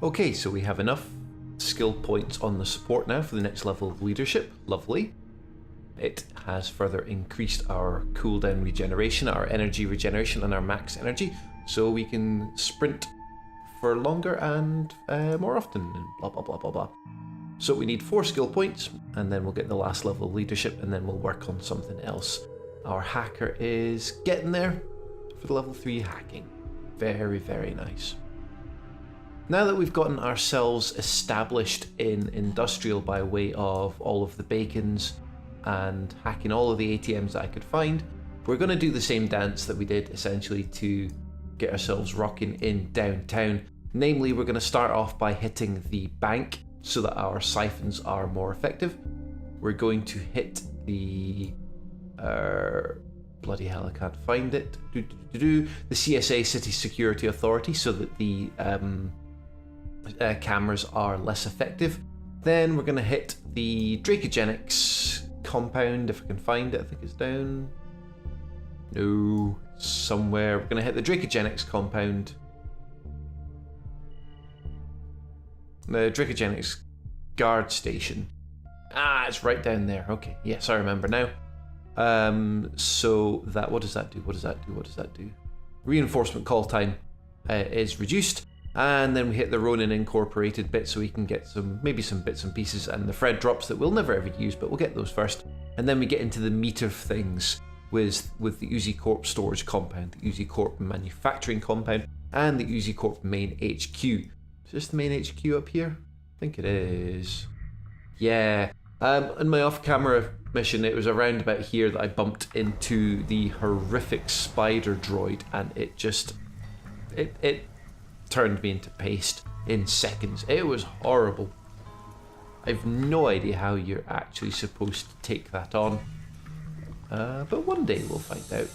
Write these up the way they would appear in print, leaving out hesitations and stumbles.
Okay, so we have enough skill points on the support now for the next level of leadership. Lovely. It has further increased our cooldown regeneration, our energy regeneration, and our max energy, so we can sprint for longer and more often, and blah blah blah blah blah. So we need 4 skill points, and then we'll get the last level of leadership, and then we'll work on something else. Our hacker is getting there for the level 3 hacking. Very, very nice. Now that we've gotten ourselves established in industrial by way of all of the bacons and hacking all of the ATMs that I could find, we're going to do the same dance that we did essentially to get ourselves rocking in downtown. Namely, we're going to start off by hitting the bank so that our siphons are more effective. We're going to hit the bloody hell, I can't find it. The CSA City Security Authority so that the cameras are less effective. Then we're going to hit the Dracogenics compound, if I can find it. I think it's down. No, somewhere. We're going to hit the Dracogenics compound. The Dracogenics guard station. Ah, it's right down there. Okay, yes, I remember now. So that, what does that do? What does that do? What does that do? Reinforcement call time is reduced. And then we hit the Ronin Incorporated bit so we can get maybe some bits and pieces and the Fred drops that we'll never ever use, but we'll get those first. And then we get into the meat of things with the Uzi Corp storage compound, the Uzi Corp manufacturing compound, and the Uzi Corp main HQ. Is this the main HQ up here? I think it is. Yeah. In my off-camera mission, it was around about here that I bumped into the horrific spider droid, and it just... It turned me into paste in seconds. It was horrible. I've no idea how you're actually supposed to take that on. But one day we'll find out.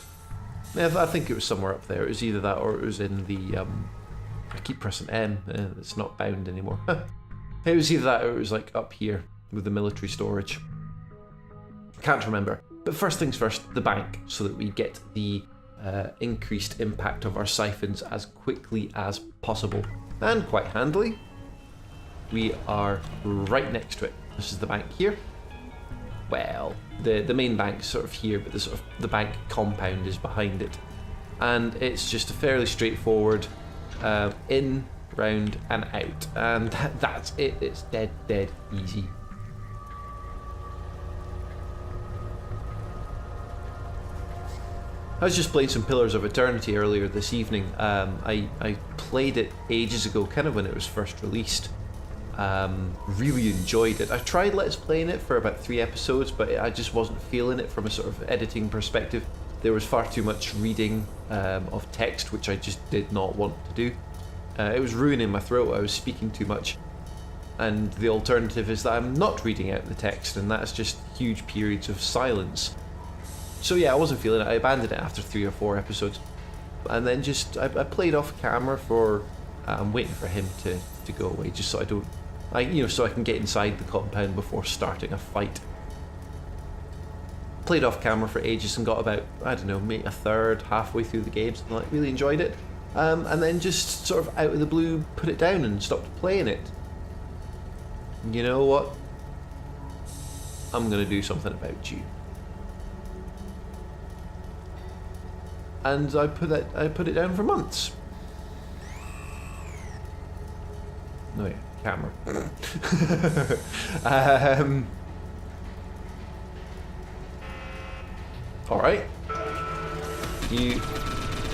I think it was somewhere up there. It was either that or it was in the... I keep pressing M. It's not bound anymore. It was either that or it was like up here with the military storage. Can't remember. But first things first, the bank, so that we get the increased impact of our siphons as quickly as possible. And quite handily, we are right next to it. This is the bank here. Well, the main bank's sort of here, but the bank compound is behind it. And it's just a fairly straightforward in, round, and out. And that's it. It's dead easy. I was just playing some Pillars of Eternity earlier this evening. I played it ages ago, kind of when it was first released. Really enjoyed it. I tried Let's Playing it for about 3 episodes, but I just wasn't feeling it from a sort of editing perspective. There was far too much reading of text, which I just did not want to do. It was ruining my throat. I was speaking too much. And the alternative is that I'm not reading out the text, and that's just huge periods of silence. So yeah, I wasn't feeling it. I abandoned it after 3 or 4 episodes, and then just I played off camera for. I'm waiting for him to go away, just so I don't, so I can get inside the compound before starting a fight. Played off camera for ages and got about, I don't know, maybe a third, halfway through the game, and like really enjoyed it, and then just sort of out of the blue put it down and stopped playing it. You know what? I'm gonna do something about you. And I put it down for months. Oh yeah, camera. All right. You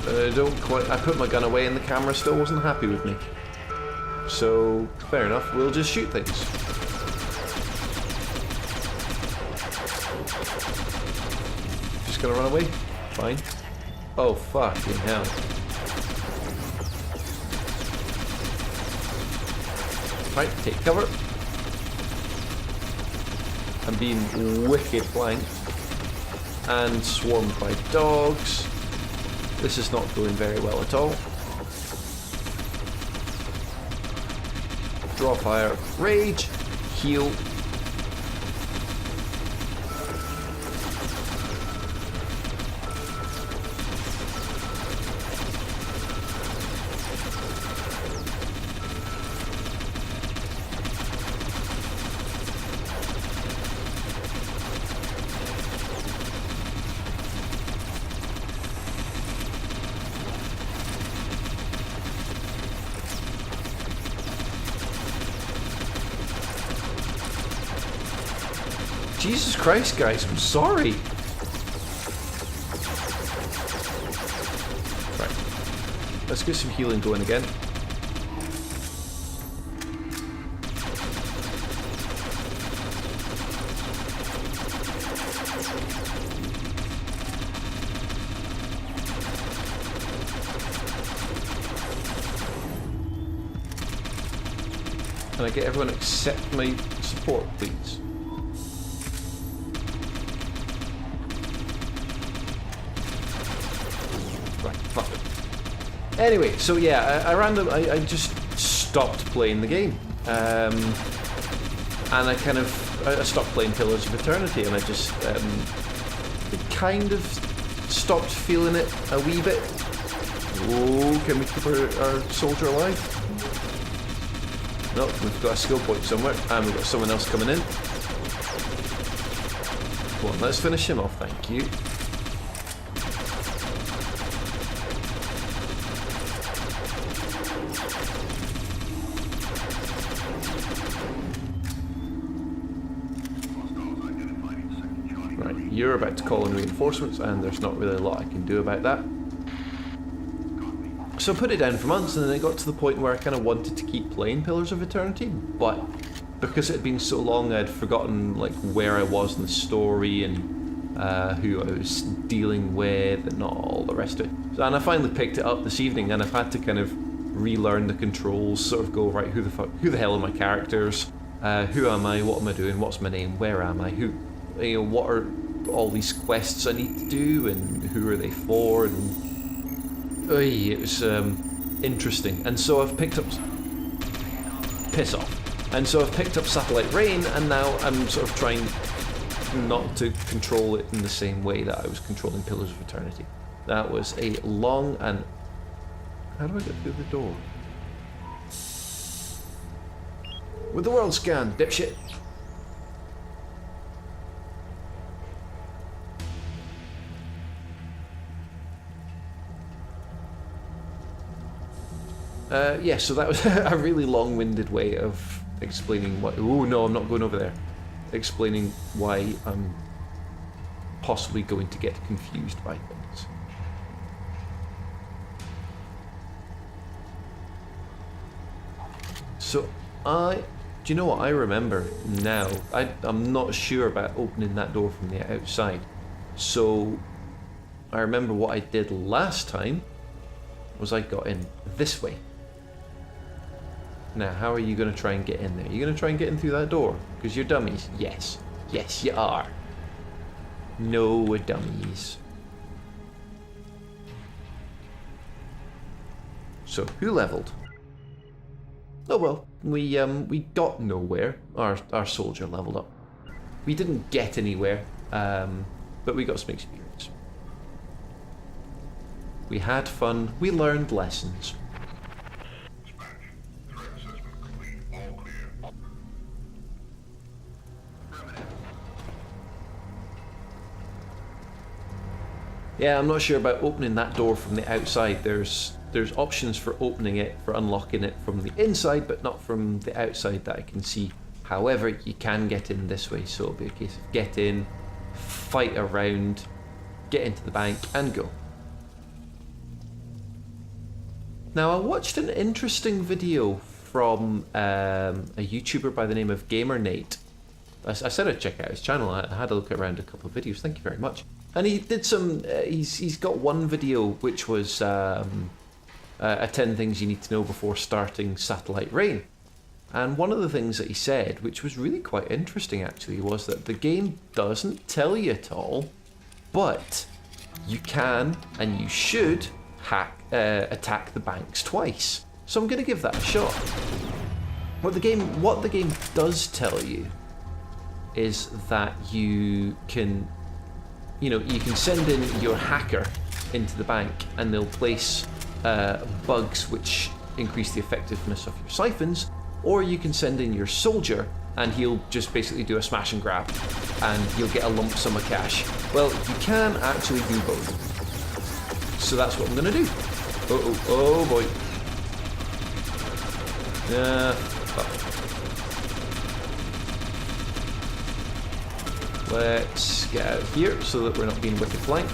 don't quite. I put my gun away, and the camera still wasn't happy with me. So fair enough. We'll just shoot things. Just gonna run away. Fine. Oh, fucking hell. Right, take cover. I'm being wicked flanked and swarmed by dogs. This is not going very well at all. Draw fire, rage, heal. Jesus Christ, guys, I'm sorry. Right. Let's get some healing going again. Can I get everyone except my support, please? Right, fuck it. Anyway, so yeah, I just stopped playing the game. And I stopped playing Pillars of Eternity, and I just kind of stopped feeling it a wee bit. Oh, can we keep our soldier alive? No, we've got a skill point somewhere, and we've got someone else coming in. Come on, let's finish him off, thank you. Right, you're about to call in reinforcements, and there's not really a lot I can do about that. So I put it down for months, and then it got to the point where I kind of wanted to keep playing Pillars of Eternity, but because it had been so long, I'd forgotten like where I was in the story and who I was dealing with and all the rest of it. And I finally picked it up this evening, and I've had to kind of relearn the controls, sort of go, right, who the hell are my characters? Who am I? What am I doing? What's my name? Where am I? What are all these quests I need to do, and who are they for? And it was interesting, and so I've picked up... Piss off. And so I've picked up Satellite Rain, and now I'm sort of trying not to control it in the same way that I was controlling Pillars of Eternity. That was a long and... How do I get through the door? With the world scan, dipshit! Yeah, so that was a really long-winded way of explaining what... Oh no, I'm not going over there. Explaining why I'm possibly going to get confused by things. So do you know what I remember now? I'm not sure about opening that door from the outside. So I remember what I did last time was I got in this way. Now, how are you going to try and get in there? Are you going to try and get in through that door? Because you're dummies. Yes. Yes, you are. No dummies. So, who leveled? Oh well, we got nowhere. Our soldier leveled up. We didn't get anywhere, but we got some experience. We had fun. We learned lessons. Yeah, I'm not sure about opening that door from the outside. There's options for opening it, for unlocking it from the inside, but not from the outside that I can see. However, you can get in this way, so it'll be a case of get in, fight around, get into the bank, and go. Now, I watched an interesting video from a YouTuber by the name of GamerNate. I said I'd check out his channel. I had a look around a couple of videos. Thank you very much. And he did some. He's got one video which was 10 things you need to know before starting Satellite Rain. And one of the things that he said, which was really quite interesting actually, was that the game doesn't tell you at all, but you can and you should attack the banks twice. So I'm going to give that a shot. What the game does tell you is that you can send in your hacker into the bank, and they'll place bugs which increase the effectiveness of your siphons, or you can send in your soldier and he'll just basically do a smash and grab and you'll get a lump sum of cash. Well, you can actually do both. So that's what I'm going to do. Oh boy. Let's get out of here so that we're not being wicked flanked.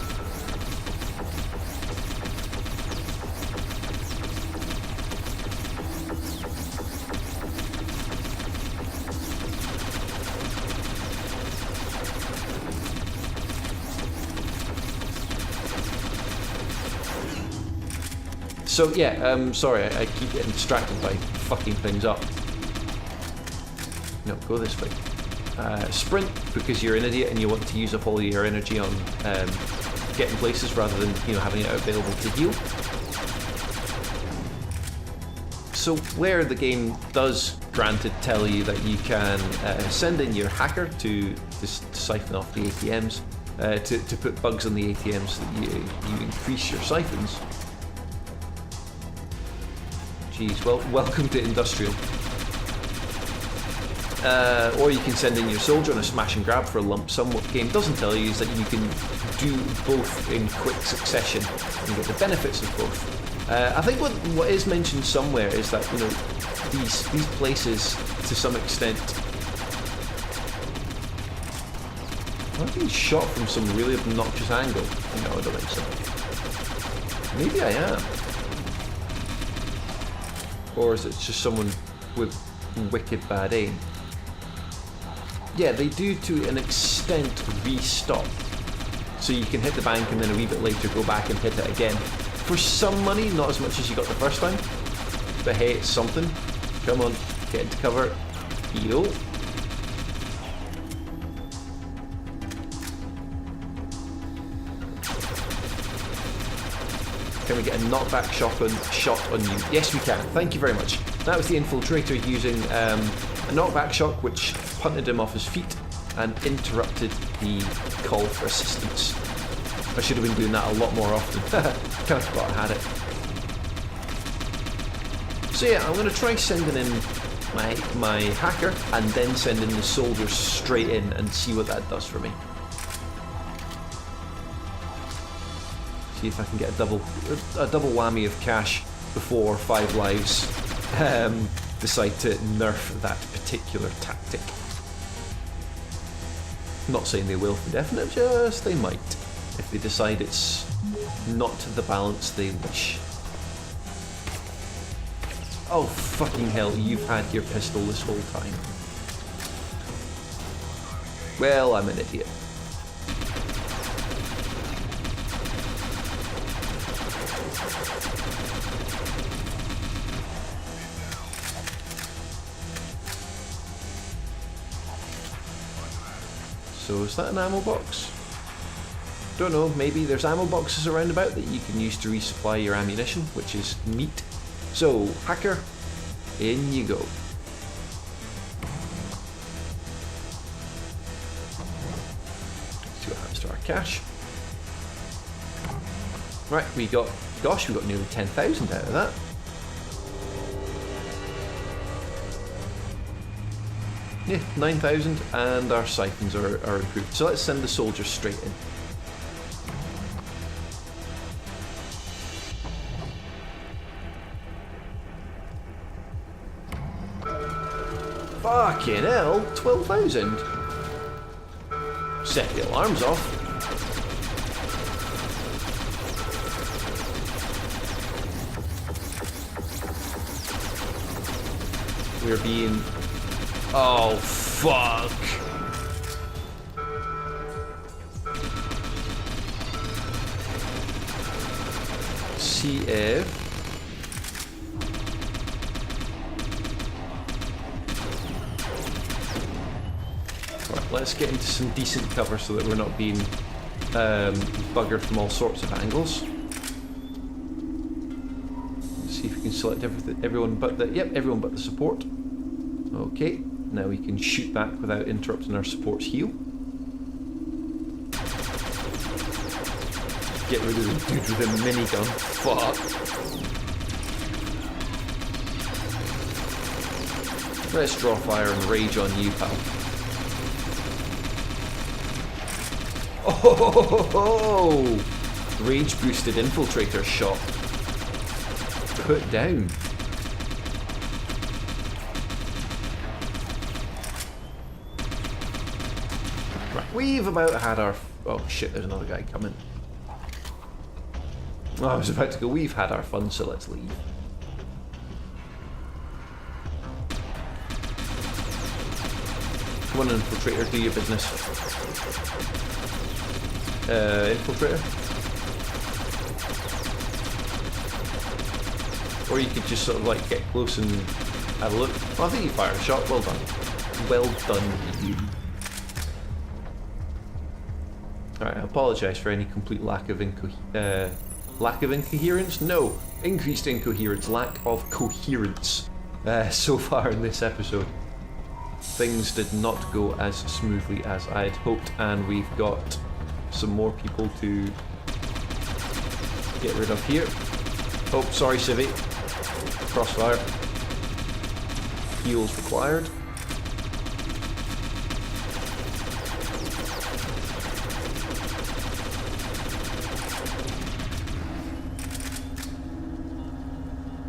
So yeah, sorry, I keep getting distracted by fucking things up. No, go this way. Sprint, because you're an idiot and you want to use up all your energy on getting places rather than, you know, having it available to heal. So where the game does, granted, tell you that you can send in your hacker to siphon off the ATMs, to put bugs on the ATMs so that you increase your siphons. Jeez, well, welcome to Industrial. Or you can send in your soldier on a smash and grab for a lump sum. What the game doesn't tell you is that you can do both in quick succession and get the benefits of both. I think what is mentioned somewhere is that, you know, these places, to some extent, I'm being shot from some really obnoxious angle. No, I don't think so. Maybe I am. Or is it just someone with wicked bad aim? Yeah, they do to an extent restock. So you can hit the bank and then a wee bit later go back and hit it again. For some money, not as much as you got the first time. But hey, it's something. Come on, get into cover. Heal. Can we get a knockback shot on you? Yes, we can. Thank you very much. That was the infiltrator using a knockback shot, which punted him off his feet and interrupted the call for assistance. I should have been doing that a lot more often. Kind of forgot I had it. So yeah, I'm going to try sending in my hacker and then sending the soldiers straight in and see what that does for me. See if I can get a double whammy of cash before 5 lives decide to nerf that particular tactic. I'm not saying they will for definite, just they might if they decide it's not the balance they wish. Oh fucking hell, you've had your pistol this whole time. Well, I'm an idiot. So is that an ammo box? Don't know, maybe there's ammo boxes around about that you can use to resupply your ammunition, which is neat. So, hacker, in you go. See what happens to our cash. Right, we got nearly 10,000 out of that. Yeah, 9,000, and our siphons are improved. So let's send the soldiers straight in. Fucking hell, 12,000. Set the alarms off. We're being... Oh, fuck. See if... Right, let's get into some decent cover so that we're not being buggered from all sorts of angles. Let's see if we can select everyone but the... Yep, everyone but the support. Okay. Now we can shoot back without interrupting our support's heal. Get rid of the dude with a minigun. Fuck. Let's draw fire and rage on you, pal. Oh! Rage boosted infiltrator shot. Put down. We've about had our... Oh shit, there's another guy coming. Oh, I was about to go, we've had our fun, so let's leave. Come on, Infiltrator, do your business. Infiltrator? Or you could just sort of like get close and have a look. Well, I think you fired a shot, well done. Well done, you. Alright, I apologise for any complete lack of incoherence? No! Increased incoherence, lack of coherence so far in this episode. Things did not go as smoothly as I had hoped, and we've got some more people to get rid of here. Oh, sorry, Civvy. Crossfire. Heals required.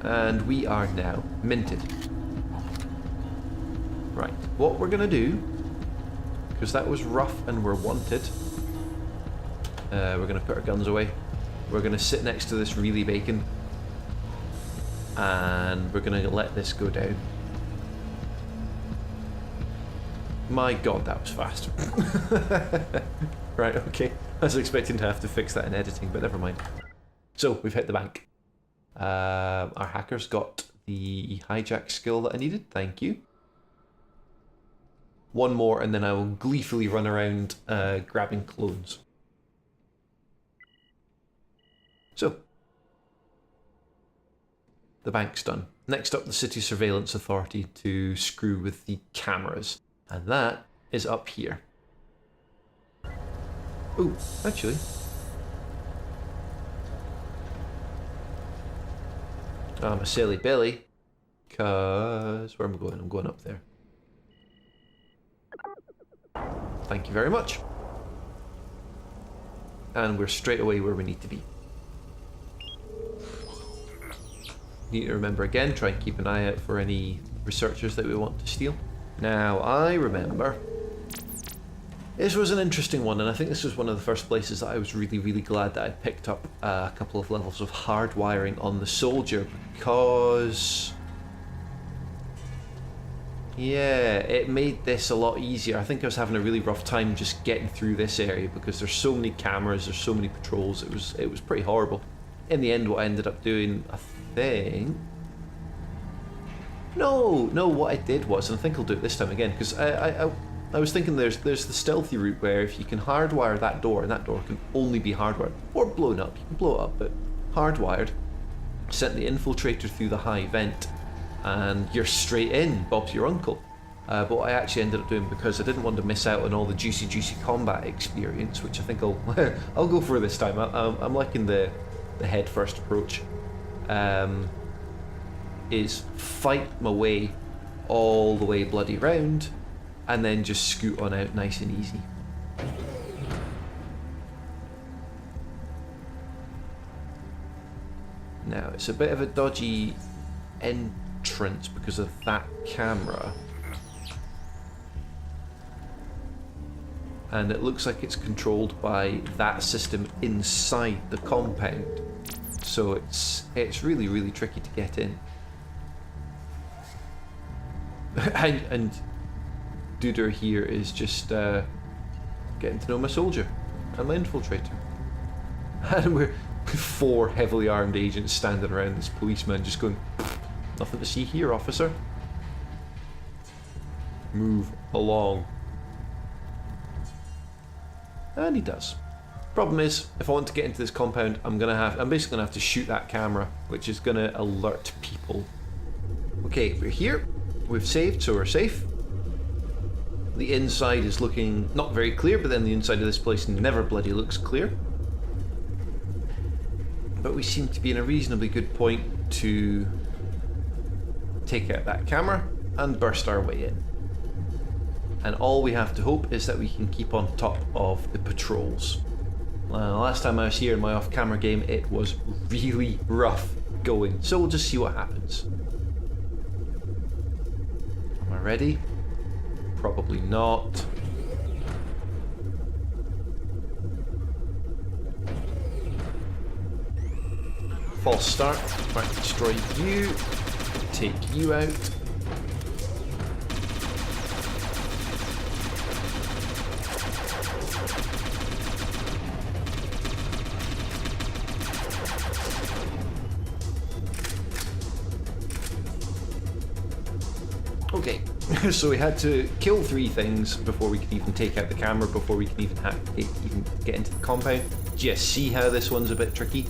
And we are now minted. Right, what we're gonna do, because that was rough and we're wanted, we're gonna put our guns away. We're gonna sit next to this really bacon, and we're gonna let this go down. My god, that was fast. Right, okay. I was expecting to have to fix that in editing, but never mind. So, we've hit the bank. Our hackers got the hijack skill that I needed, thank you. One more and then I will gleefully run around grabbing clones. So, the bank's done. Next up, the City Surveillance Authority to screw with the cameras. And that is up here. Ooh, actually. I'm a silly Billy, because where am I going? I'm going up there. Thank you very much. And we're straight away where we need to be. Need to remember again, try and keep an eye out for any researchers that we want to steal. Now, I remember this was an interesting one, and I think this was one of the first places that I was really, really glad that I picked up a couple of levels of hardwiring on the soldier, because yeah, it made this a lot easier. I think I was having a really rough time just getting through this area because there's so many cameras, there's so many patrols. It was pretty horrible. In the end, what I ended up doing, I think. No, what I did was, and I think I'll do it this time again, because I was thinking there's the stealthy route where if you can hardwire that door, and that door can only be hardwired, or blown up, you can blow it up, but hardwired, sent the infiltrator through the high vent, and you're straight in, Bob's your uncle. But what I actually ended up doing, because I didn't want to miss out on all the juicy combat experience, which I think I'll go for this time. I'm liking the head first approach, is fight my way all the way bloody round, and then just scoot on out nice and easy. Now, it's a bit of a dodgy entrance because of that camera. And it looks like it's controlled by that system inside the compound. So it's really, really tricky to get in. and Duder here is just getting to know my soldier and my infiltrator. And we're 4 heavily armed agents standing around this policeman just going, nothing to see here, officer. Move along. And he does. Problem is, if I want to get into this compound, I'm basically gonna have to shoot that camera, which is gonna alert people. Okay, we're here. We've saved, so we're safe. The inside is looking not very clear, but then the inside of this place never bloody looks clear. But we seem to be in a reasonably good point to take out that camera and burst our way in. And all we have to hope is that we can keep on top of the patrols. Last time I was here in my off-camera game, it was really rough going, so we'll just see what happens. Am I ready? Probably not. false start. Right, destroy you. Take you out. Okay, so we had to kill 3 things before we could even take out the camera, before we can even get into the compound. Do you see how this one's a bit tricky?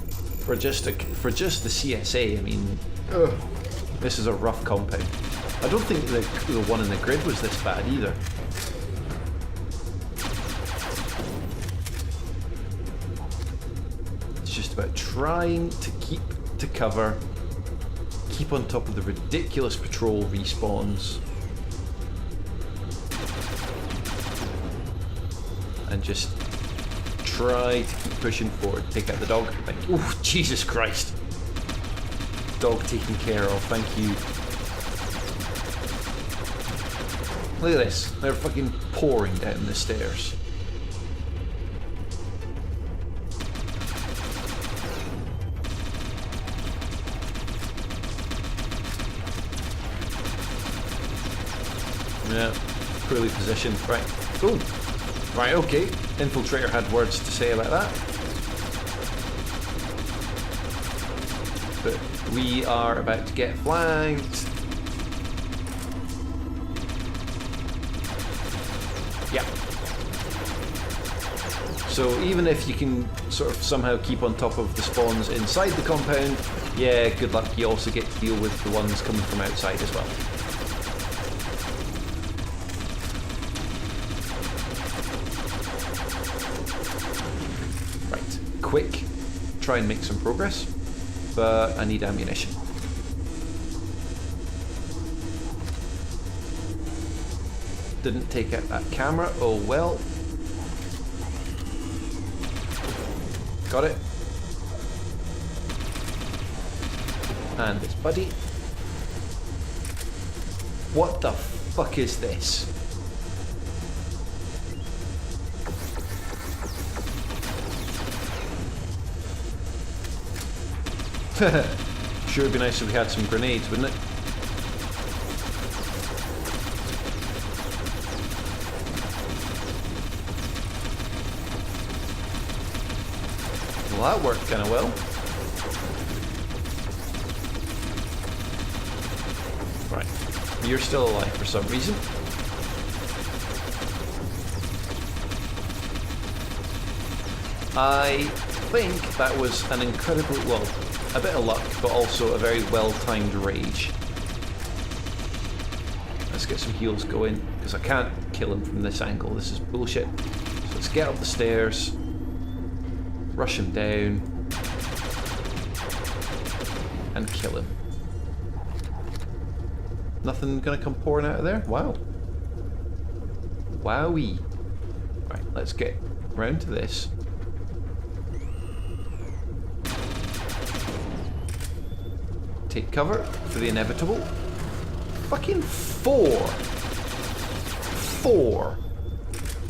For just the CSA, I mean, this is a rough compound. I don't think the one in the grid was this bad either. It's just about trying to keep to cover, keep on top of the ridiculous patrol respawns, and just try to keep pushing forward. Take out the dog. Thank you. Oh, Jesus Christ. Dog taken care of. Thank you. Look at this. They're fucking pouring down the stairs. Yeah, poorly positioned. Right. Oh. Right, okay. Infiltrator had words to say about that. But we are about to get flanked. Yeah. So even if you can sort of somehow keep on top of the spawns inside the compound, yeah, good luck. You also get to deal with the ones coming from outside as well. Quick, try and make some progress, but I need ammunition. Didn't take out that camera, oh well. Got it. And this buddy. What the fuck is this? Sure would be nice if we had some grenades, wouldn't it? Well, that worked kind of well. Right. You're still alive for some reason. I think that was an incredibly, well, a bit of luck, but also a very well-timed rage. Let's get some heals going, because I can't kill him from this angle. This is bullshit. So let's get up the stairs, rush him down, and kill him. Nothing gonna come pouring out of there? Wow. Wowee. Right, let's get round to this. Take cover for the inevitable. Fucking 4!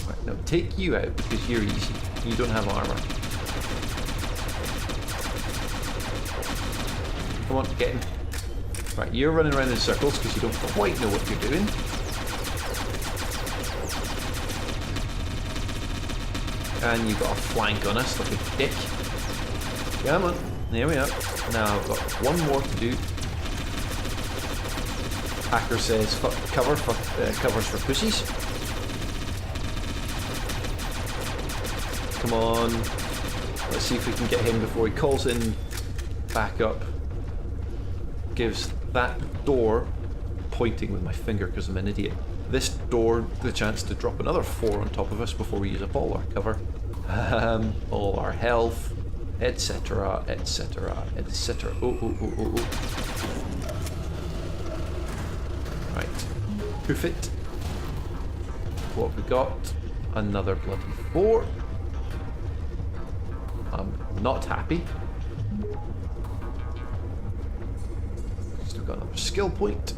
Right, now take you out because you're easy. You don't have armor. Come on, get him. Right, you're running around in circles because you don't quite know what you're doing. And you've got a flank on us like a dick. Come on, there we are. Now I've got one more to do. Hacker says covers for pussies. Come on. Let's see if we can get him before he calls in back up. Gives that door, pointing with my finger because I'm an idiot, this door the chance to drop another 4 on top of us before we use up all our cover. All our health. Etc, etc, etc. Oh. Right. Poof it. What have we got? Another bloody 4. I'm not happy. Still got another skill point.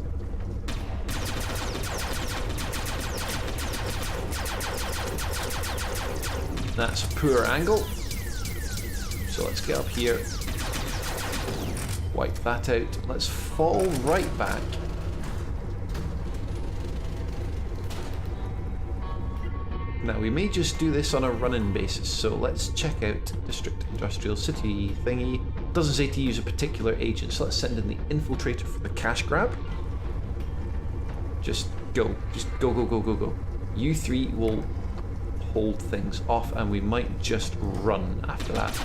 That's a poor angle. So let's get up here. wipe that out. Let's fall right back. Now we may just do this on a run-in basis, so let's check out District Industrial City thingy. Doesn't say to use a particular agent, so let's send in the infiltrator for the cash grab. Just go, go. You three will hold things off, and we might just run after that.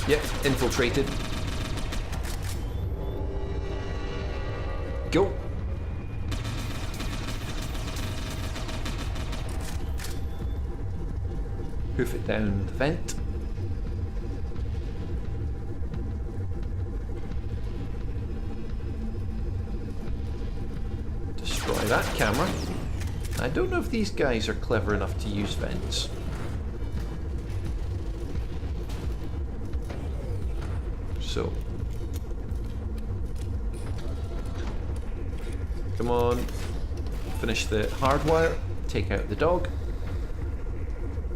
Yep, infiltrated. Go. Hoof it down the vent. Destroy that camera. I don't know if these guys are clever enough to use vents. So. Come on. Finish the hardwire. Take out the dog.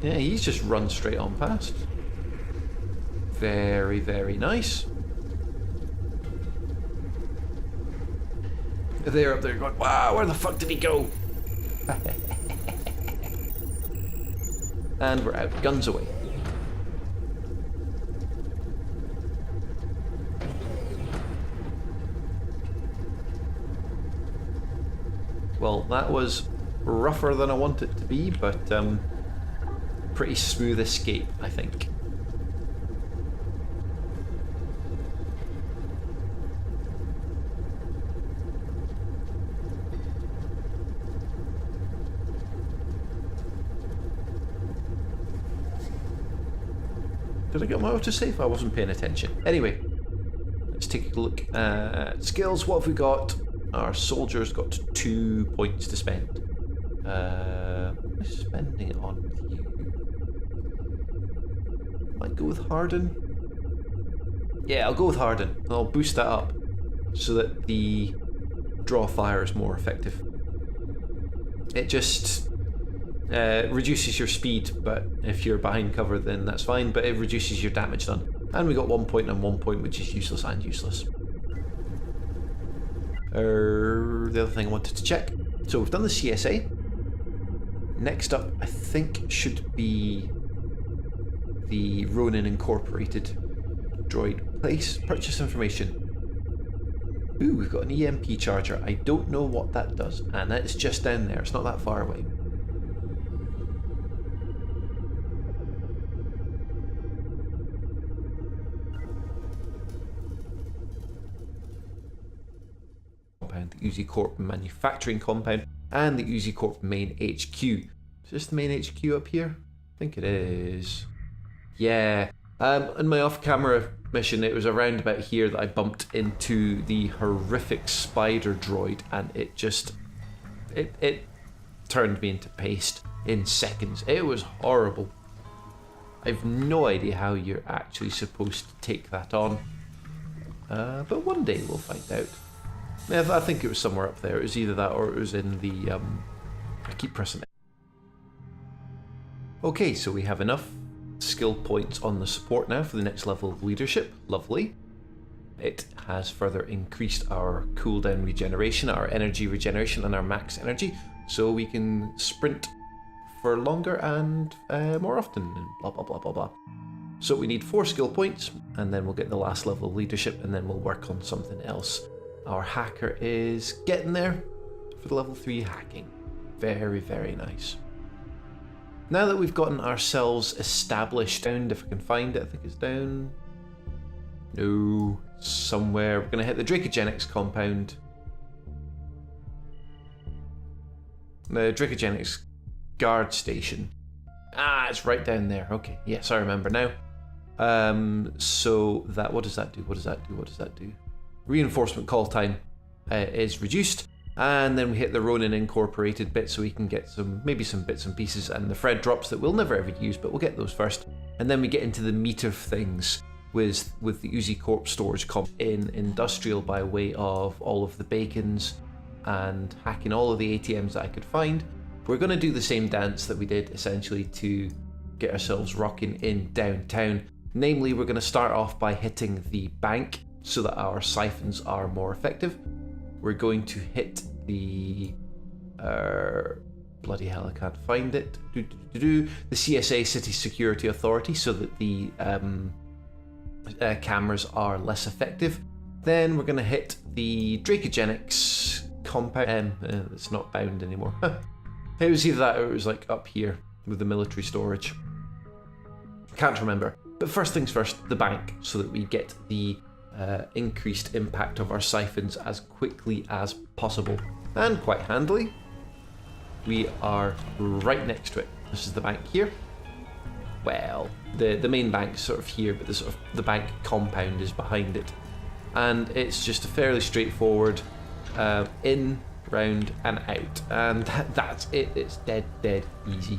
Yeah, he's just run straight on past. Very, very nice. They're up there going, wow, where the fuck did he go? And we're out. Guns away. Well, that was rougher than I want it to be, but pretty smooth escape, I think. Did I get my autosave? I wasn't paying attention. Anyway, let's take a look at skills. What have we got? Our soldiers got 2 points to spend. I'm spending it on you. Might go with Harden. Yeah, I'll go with Harden. I'll boost that up so that the draw fire is more effective. It just reduces your speed, but if you're behind cover then that's fine, but it reduces your damage done. And we got 1 point and 1 point, which is useless and useless. The other thing I wanted to check. So we've done the CSA. Next up, I think, should be the Ronin Incorporated droid place. Purchase information. Ooh, we've got an EMP charger. I don't know what that does, and it's just down there. It's not that far away. The Uzi Corp manufacturing compound and the Uzi Corp main HQ. Is this the main HQ up here? I think it is. Yeah. In my off-camera mission, it was around about here that I bumped into the horrific spider droid, and it just it turned me into paste in seconds. It was horrible. I've no idea how you're actually supposed to take that on, but one day we'll find out. Yeah, I think it was somewhere up there. It was either that or it was in the... I keep pressing it. Okay, so we have enough skill points on the support now for the next level of leadership. Lovely. It has further increased our cooldown regeneration, our energy regeneration, and our max energy, so we can sprint for longer and more often, and blah, blah, blah, blah, blah. So we need 4 skill points, and then we'll get the last level of leadership, and then we'll work on something else. Our hacker is getting there for the level 3 hacking. Very, very nice. Now that we've gotten ourselves established, down, if I can find it, I think it's down. No, somewhere. We're going to hit the Dracogenics compound. The Dracogenics guard station. Ah, it's right down there. Okay, yes, I remember now. So that, what does that do? What does that do? What does that do? Reinforcement call time is reduced, and then we hit the Ronin Incorporated bit so we can get maybe some bits and pieces, and the Fred drops that we'll never ever use, but we'll get those first. And then we get into the meat of things with the Uzi Corp storage comp in Industrial by way of all of the bacons and hacking all of the ATMs that I could find. We're going to do the same dance that we did essentially to get ourselves rocking in downtown. Namely, we're going to start off by hitting the bank so that our siphons are more effective. We're going to hit the... bloody hell, I can't find it. The CSA, City Security Authority, so that the cameras are less effective. Then we're going to hit the Dracogenics compound. It's not bound anymore. It was either that or it was like up here with the military storage. Can't remember. But first things first, the bank, so that we get the increased impact of our siphons as quickly as possible. And quite handily, we are right next to it. This is the bank here. Well, the main bank's sort of here, but the bank compound is behind it. And it's just a fairly straightforward in, round, and out. And that's it. It's dead easy.